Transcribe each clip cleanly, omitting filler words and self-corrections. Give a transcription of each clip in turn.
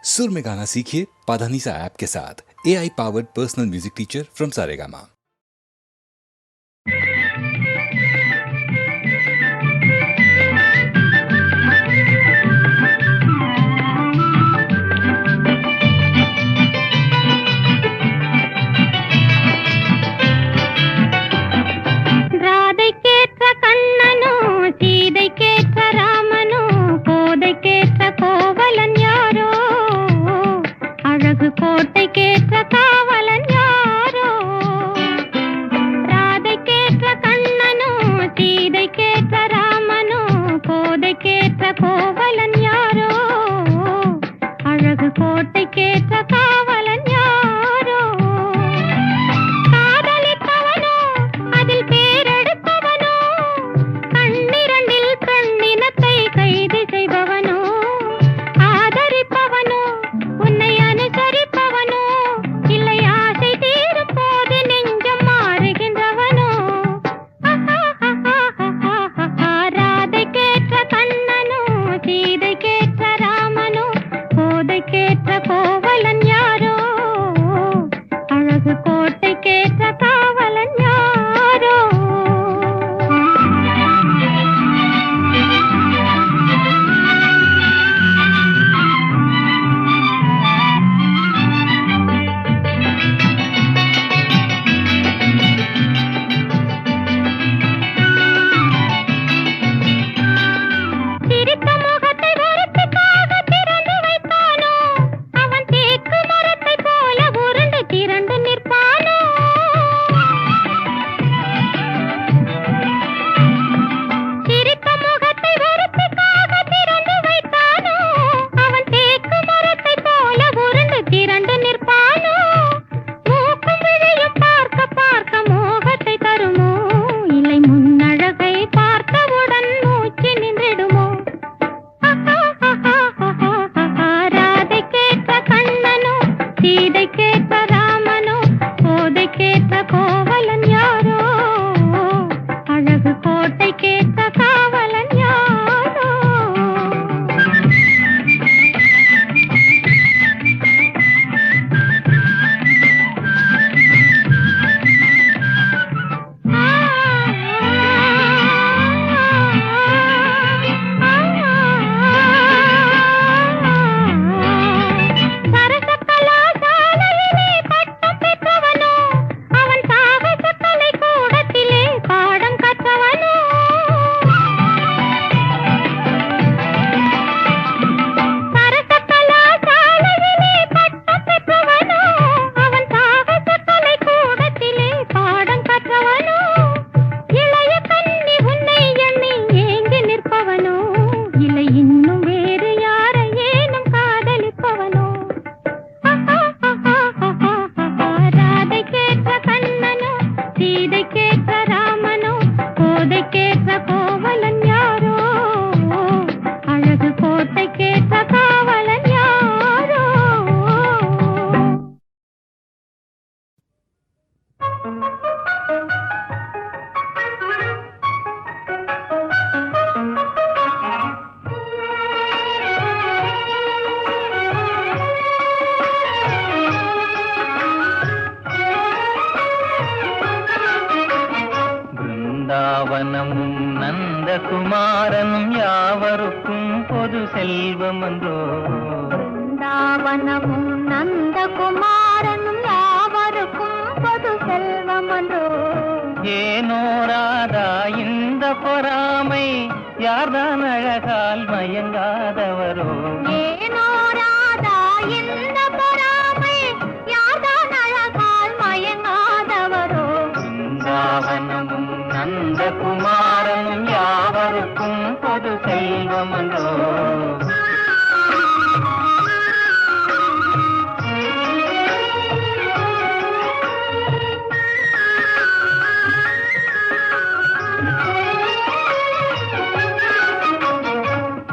सुर में गाना सीखिए पाधानीसा ऐप के साथ। AI powered personal music teacher from Saregama. பிருந்தாவனமும் நந்தகுமாரனும் யாவருக்கும் பொது செல்வமன்றோ. பிருந்தாவனமும் நந்தகுமாரனும் யாவருக்கும் பொது செல்வமன்றோ. ஏனோராதா இந்த பொறாமை, யார்தான் அழகால் மயங்காதவரோ. ஏனோராதா இந்த பொறாமை, யார்தான் அழகால் மயங்காதவரோ. பிருந்தாவனமும் நந்தகுமாரனும் யாவருக்கும் பொது செல்வமன்றோ.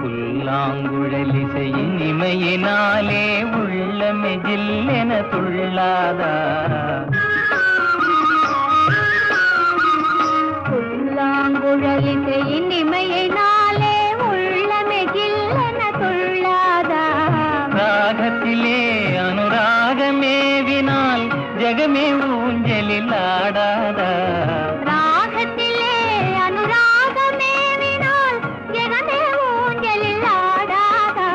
புல்லாங்குழலிசையின் இமையினாலே உள்ளமே ஜில்லென துள்ளாதா. புல்லாங்குழலிசையின் இமையினாலே உள்ளமே ஜில்லென துள்ளாதா. ராக ராகத்திலே அனுராகமேவினால் ஜெகமே ஊஞ்சலில் ஆடாதா? ராகத்திலே அனுராகமேவினால் ஜெகமே ஊஞ்சலில் ஆடாதா?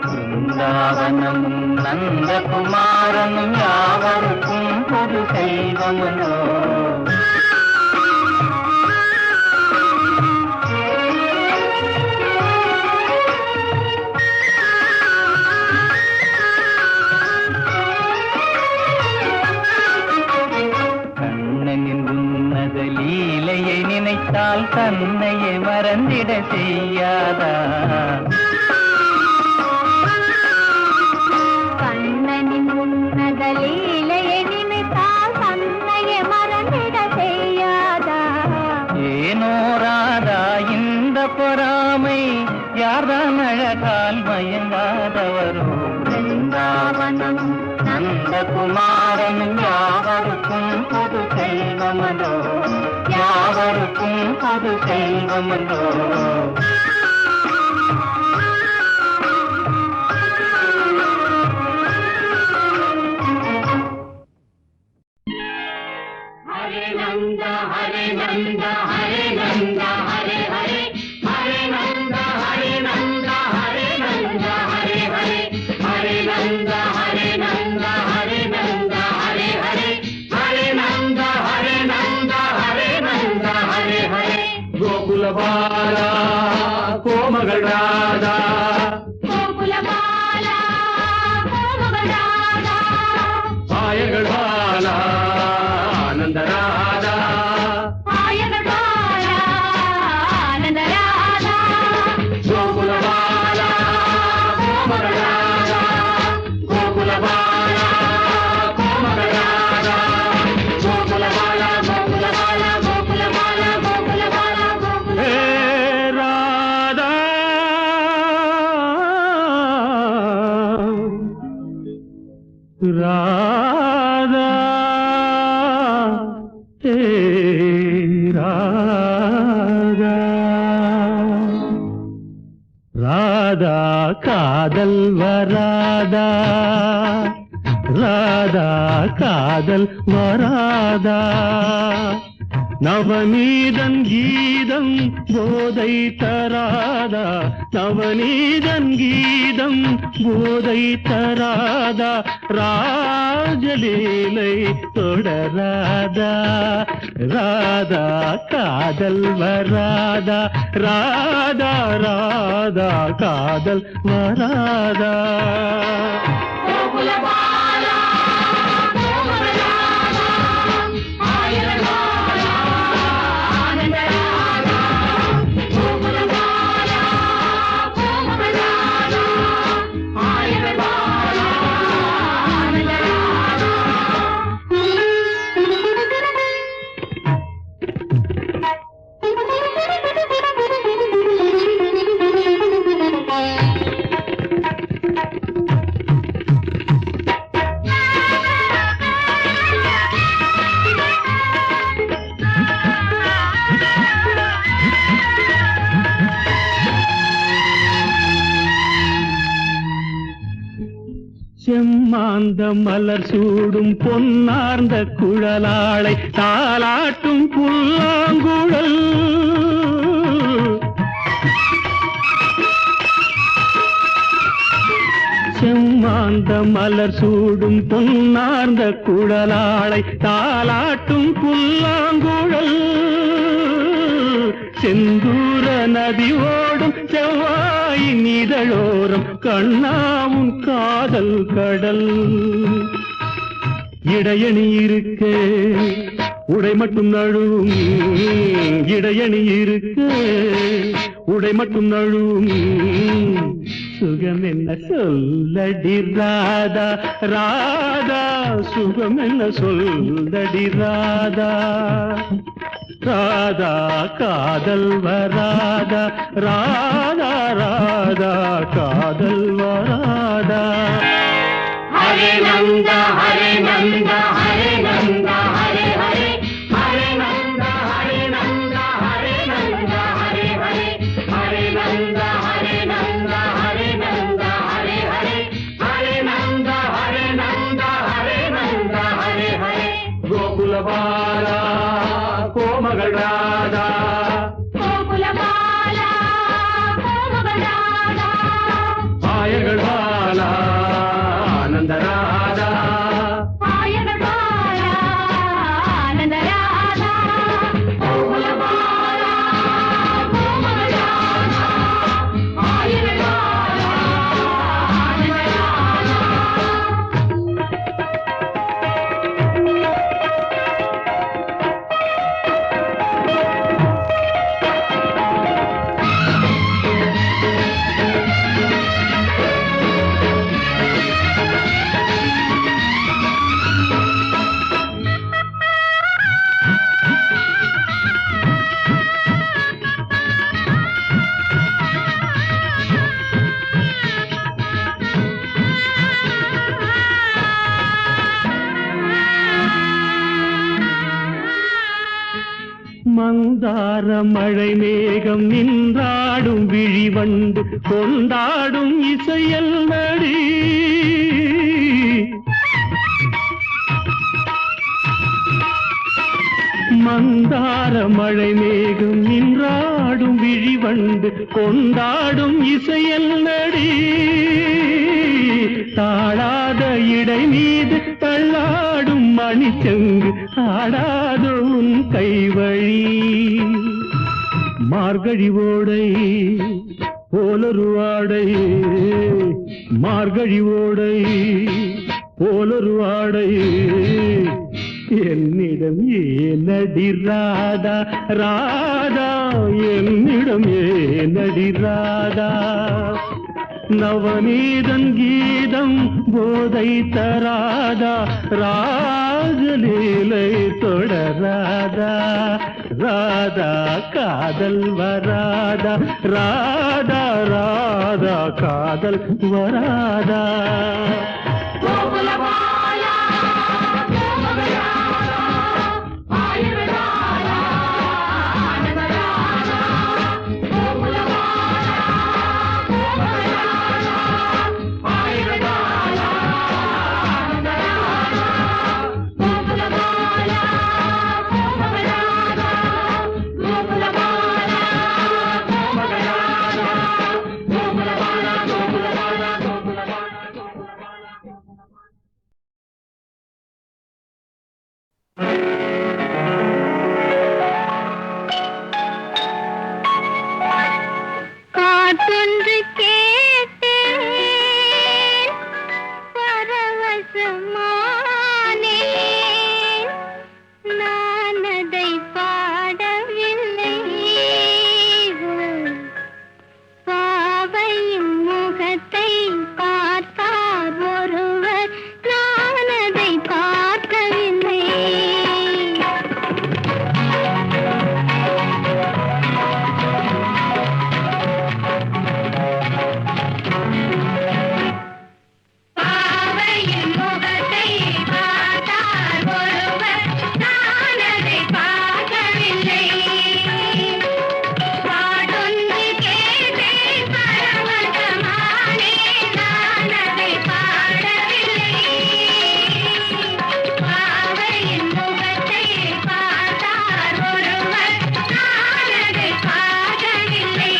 பிருந்தாவனமும் நந்தகுமாரனும் யாவருக்கும் பொது செல்வமனோ. லீலையை நினைத்தால் தன்னையே மறந்திட செய்யாதா? கண்ணனின் உன்னத லீலையை நினைத்தால் தன்னையே மறந்திட செய்யாதா? ஏனோ ராதா இந்த பொறாமை, யார்தான் அழகால் மயங்காதவரோ? பிருந்தாவனம் நந்தகுமாரனும் யாவருக்கும் பொது செல்வமனோ, யாவருக்கும் பொது செல்வமனோ. ஹரே நந்த ஹரே நந்த ஹரே நந்த ஹரே ஹரே ஹரே நந்த ஹரே நந்த ஹரே நந்த ஹரே ஹரே ஹரே நந்த ஹரே நந்த ஹரே நந்த ஹரே ஹரே ஹரே நந்த ஹரே நந்த ஹரே நந்த ஹரே ஹரே. கோகுல பாலா கோமகள் ராதா, கோகுல பாலா கோமகள் ராதா, ஆயர்கள் பாலா ஆனந்த ராதா, ஆயர்கள் பாலா ஆனந்த ராதா. கோகுல பாலா கோமகள் ராதா, கோகுல பாலா கோமகள் ராதா, கோகுல பாலா கோகுல பாலா கோகுல பாலா கோகுல பாலா கோகுல. ஹே ராதா ராதா ஹே ராதா. ராதா காதல் வராதா, ராதா காதல் வராதா. நவநீதன் கீதம் போதை தராதா, நவநீதன் கீதம் போதை தராதா. ராஜலீலை தொடராதா, ராதா காதல் வராதா, ராதா ராதா காதல் வராதா. கோகுல பாலா கோமகள் ராதா, ஆயர்கள் பாலா ஆனந்த ராதா, கோகுல பாலா கோமகள் ராதா, ஆயர்கள் பாலா ஆனந்த ராதா. செம்மாந்த மலர் சூடும் பொன்னார்ந்த குழலாளை தாலாட்டும் புல்லாங்குழல். செம்மாந்த மலர் சூடும் பொன்னார்ந்த குழலாளை தாலாட்டும் புல்லாங்குழல். செந்தூர நதி ஓடும் செவ்வாயின் இதழோரம் கண்ணாவும் காதல் கடல். இடையணி இருக்க உடை மட்டும் நழுவும், இடையணி இருக்க உடை மட்டும் நழுவும். சுகம் என்ன சொல்லடி ராதா, ராதா சுகம் என்ன சொல்லடி ராதா. ராதா காதல் வராதா, ராதா ராதா காதல் வராதா. ஹரே நந்த ஹரே நந்த ஹரே நந்த ஹரே ஹரே ஹரே நந்த ஹரே நந்த ஹரே நந்த ஹரே ஹரே ஹரே நந்த ஹரே நந்த ஹரே நந்த ஹரே ஹரே ஹரே மந்தார மழை மேகம் நின்றாடும் விழிவண்டு கொண்டாடும் இசையல் நடி. மந்தார மழை மேகம் நின்றாடும் விழிவண்டு கொண்டாடும் இசையல் நடி. தாழாத இடை மீது தள்ளாடும் மணிச்சங்கு ஆடாத உன் கைவழி. மார்கழி ஓடை போலொரு ஆடை, மார்கழி ஓடை போலொரு ஆடை என்னிடம் ஏனடி ராதா, ராதா என்னிடம் ஏனடி ராதா. நவநீதன் கீதம் போதை தராதா, ராஜலீலை தொடராதா. ராதா காதல் வராதா, ராதா ராதா காதல் வராதா. காற்றொன்று கேட்டேன் பரவசமானேன், நான் அதை பாடவில்லை. பாவையும் முகத்தை பார்த்தார் ஒருவர், நான் அதை பார்க்கவில்லை. பாவையின் முகத்தை பார்த்தார் ஒருவர், நான் அதை பார்க்கவில்லை. பாடொன்று கேட்டேன் பரவசமானேன், நான் அதை பாடவில்லை. பாவையின் முகத்தை பார்த்தார் ஒருவர், நான் அதை பார்க்கவில்லை.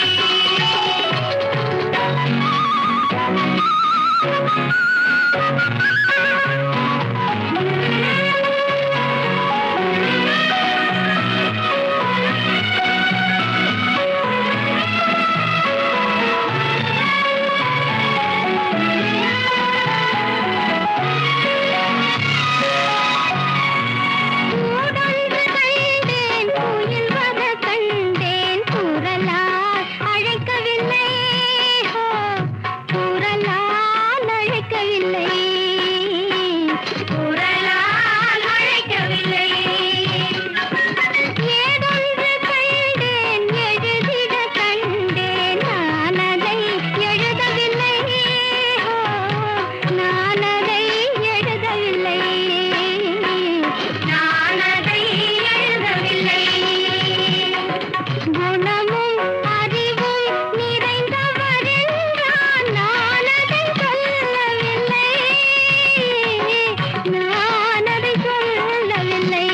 கூடொன்று கண்டேன், குயில் வர கண்டேன், குரலால் அழைக்கவில்லை. ஹோ, குரலால் அழைக்கவில்லை, குரலால் அழைக்கவில்லை. ஏதொன்று கண்டேன், எழுதிட கண்டேன், நான் அதை எழுதவில்லை. ஹோ, நான் அதை எழுதவில்லை, நான் அதை எழுதவில்லை. குணமும் அறிவும் நிறைந்தவர் என்றான், நான் அதை சொல்லவில்லை, நான் அதை சொல்லவில்லை.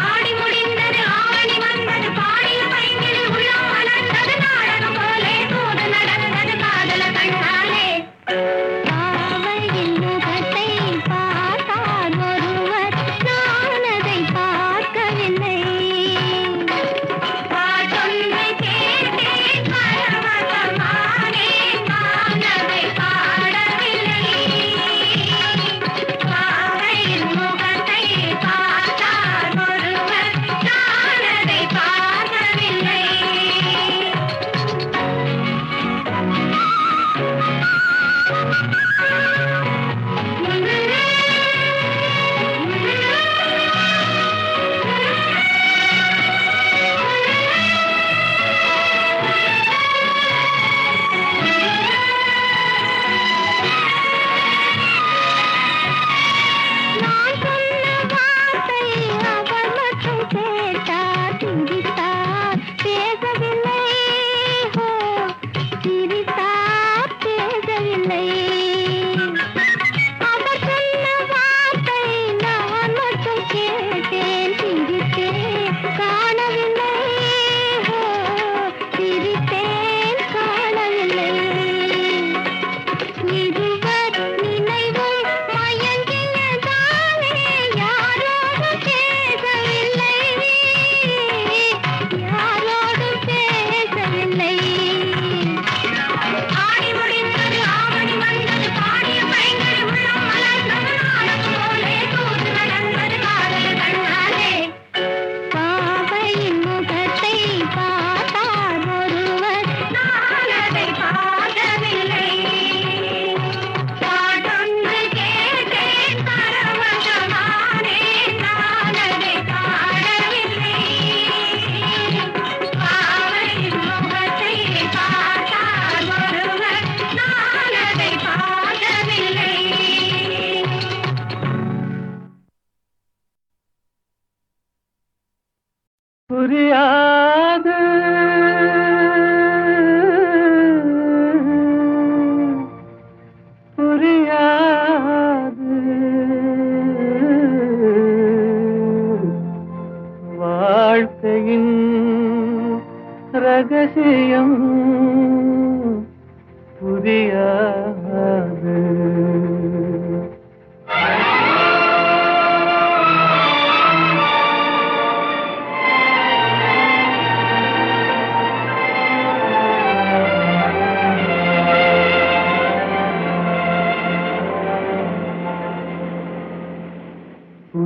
ஆடி முடிந்தது, ஆவணி வந்தது, பாடிய பைங்கில் உள்ளம் மலர்ந்தது, நாடகம் போலே தூது நடந்தது காதல கண்ணாலே. பாவையின் முகத்தை பார்த்தார் ஒருவர், நான் அதை பார்க்கவில்லை. பாடொன்று கேட்டேன் பரவசமானேன், நான் அதை பாடவில்லை. பாவையின் முகத்தை பார்த்தார் ஒருவர், நான் அதை பார்க்கவில்லை. நான் சொன்ன வார்த்தை அவர் மட்டும் கேட்டார்.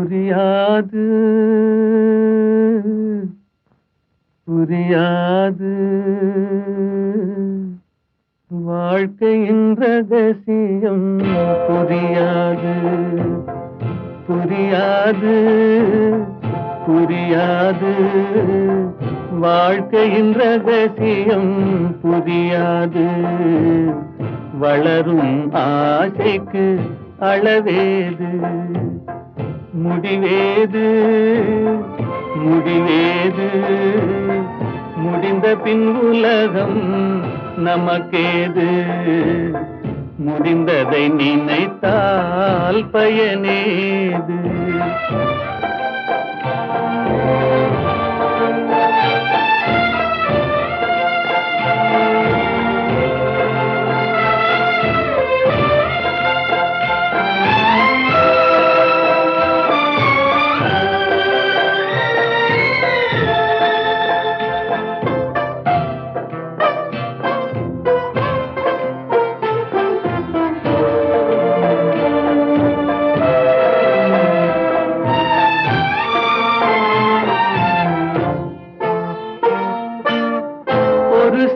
புரியாது புரியாது வாழ்க்கையின் ரகசியம் புரியாது புரியாது புரியாது வாழ்க்கையின் ரகசியம் புரியாது வளரும் ஆசைக்கு அளவேது முடிவேது முடிவேது முடிந்த பின் உலகம் நமக்கேது முடிந்ததை நினைத்தால் பயனேது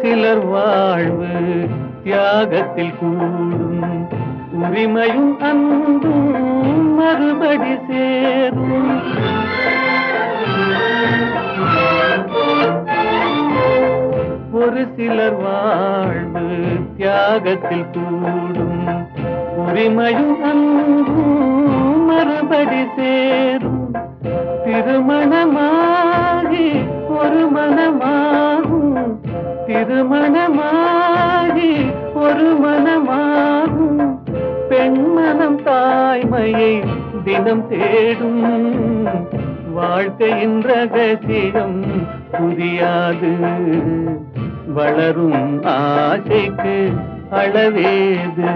சிலர் வாழ்வு தியாகத்தில் கூடும் உரிமையும் அன்பும் மறுபடி சேரும் ஒரு சிலர் வாழ்வு தியாகத்தில் கூடும் உரிமையும் அன்பும் மறுபடி சேரும் திருமணமாகி ஒரு மனமாகும் திருமணமாகி ஒரு மனமாகும் பெண்மனம் தாய்மையை தினம் தேடும் வாழ்க்கையின் ரகசியம் புரியாது வளரும் ஆசைக்கு அளவேது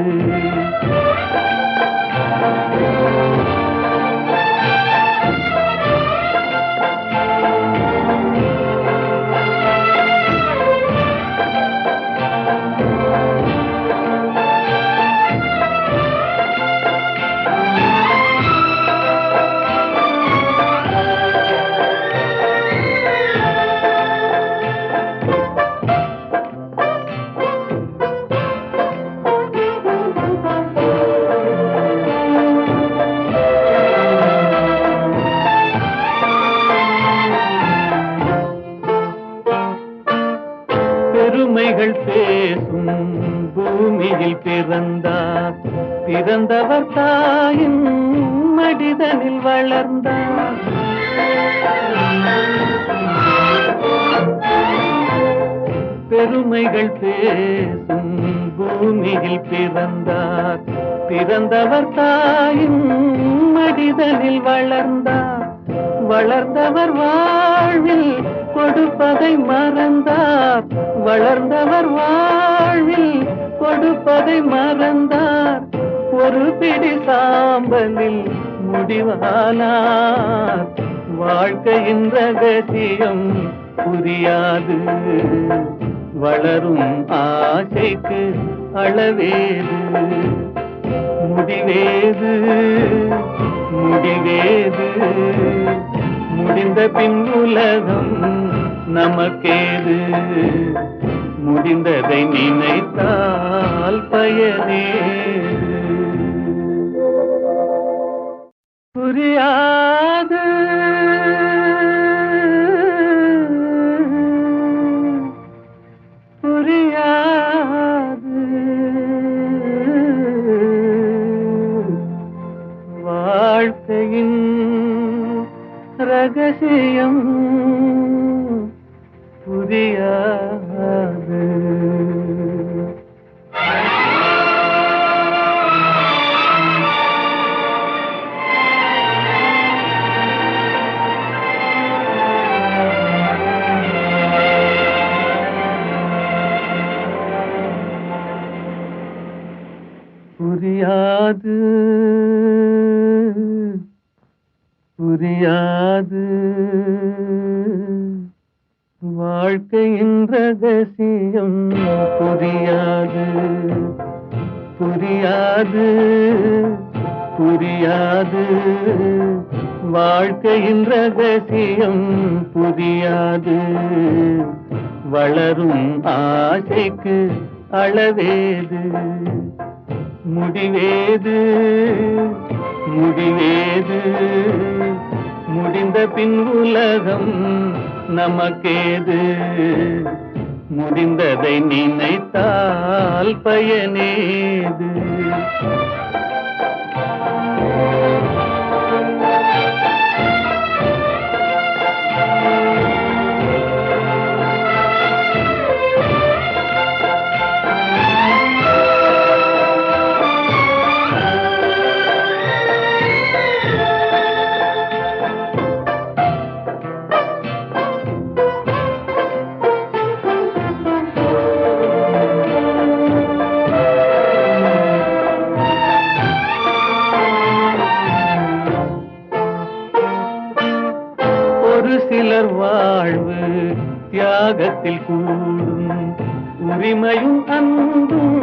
பெருமைகள் பேசும் பூமியில் பிறந்தார் பிறந்தவர் தாயின் மடிதனில் வளர்ந்தார் பெருமைகள் பேசும் பூமியில் பிறந்தார் பிறந்தவர் தாயின் மடிதனில் வளர்ந்தார் வளர்ந்தவர் வாழ்வில் கொடுப்பதை மறந்தார் வளர்ந்தவர் வாழ்வில் கொடுப்பதை மறந்தார் ஒரு பிடி சாம்பலில் முடிவானார் வாழ்க்கையின் ரகசியம் புரியாது வளரும் ஆசைக்கு அளவேது முடிவேது முடிவேது முடிந்த பின் உலகம் நமக்கேது முடிந்ததை நினைத்தால் பயனேது புரியாது புரியாது வாழ்க்கையின் ரகசியம் புரியாது புரியாது புரியாது வாழ்க்கையின் ரகசியம் புரியாது புரியாது புரியாது வாழ்க்கையின் ரகசியம் புரியாது. வளரும் ஆசைக்கு அளவேது, முடிவேது முடிவேது. முடிந்த பின் உலகம் நமக்கேது, முடிந்ததை நினைத்தால் பயனேது. ஒரு சிலர் வாழ்வு தியாகத்தில் கூடும், உரிமையும் அன்பும்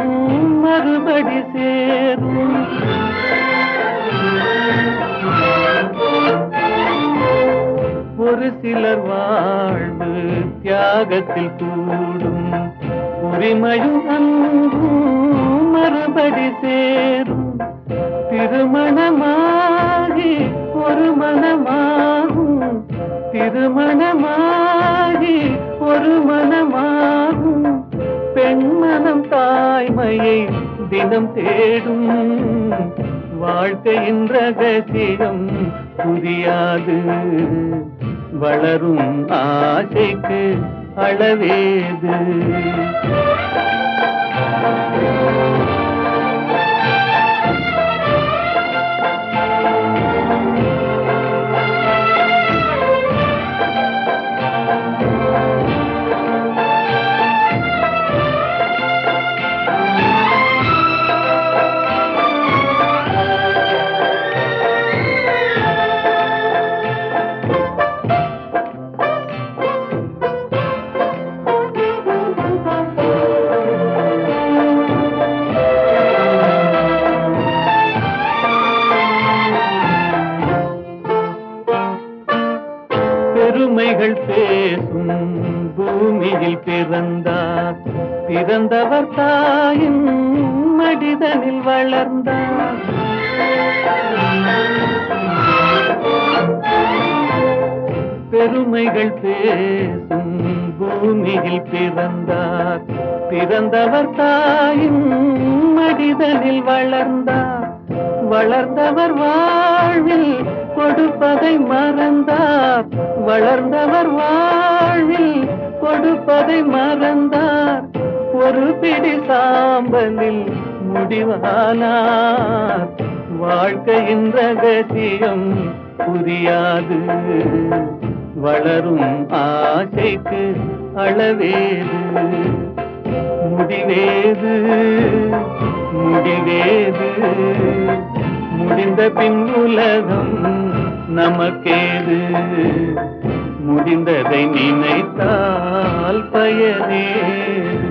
மறுபடி சேரும். ஒரு சிலர் வாழ்வு தியாகத்தில் கூடும், உரிமையும் அன்பும் மறுபடி சேரும். திருமணமாகி ஒரு மனமாகும், திருமணமாகி ஒரு மனமாகும். பெண்மனம் தாய்மையை தினம் தேடும், வாழ்க்கையின் ரகசியம் புரியாது. வளரும் ஆசைக்கு அளவேது. பெருமைகள் பேசும் பூமியில் பிறந்தார், பிறந்தவர் தாயின் மடிதனில் வளர்ந்தார். பெருமைகள் பேசும் பூமியில் பிறந்தார், பிறந்தவர் தாயின் மடிதனில் வளர்ந்தார். வளர்ந்தவர் வாழ்வில் கொடுப்பதை மறந்தார், வளர்ந்தவர் வாழ்வில் கொடுப்பதை மறந்தார். ஒரு பிடி சாம்பலில் முடிவானார், வாழ்க்கையின் ரகசியம் புரியாது. வளரும் ஆசைக்கு அளவேது, முடிவேது முடிவேது. முடிந்த பின் உலகம் நமக்கேது, முடிந்ததை நினைத்தால் பயனேது.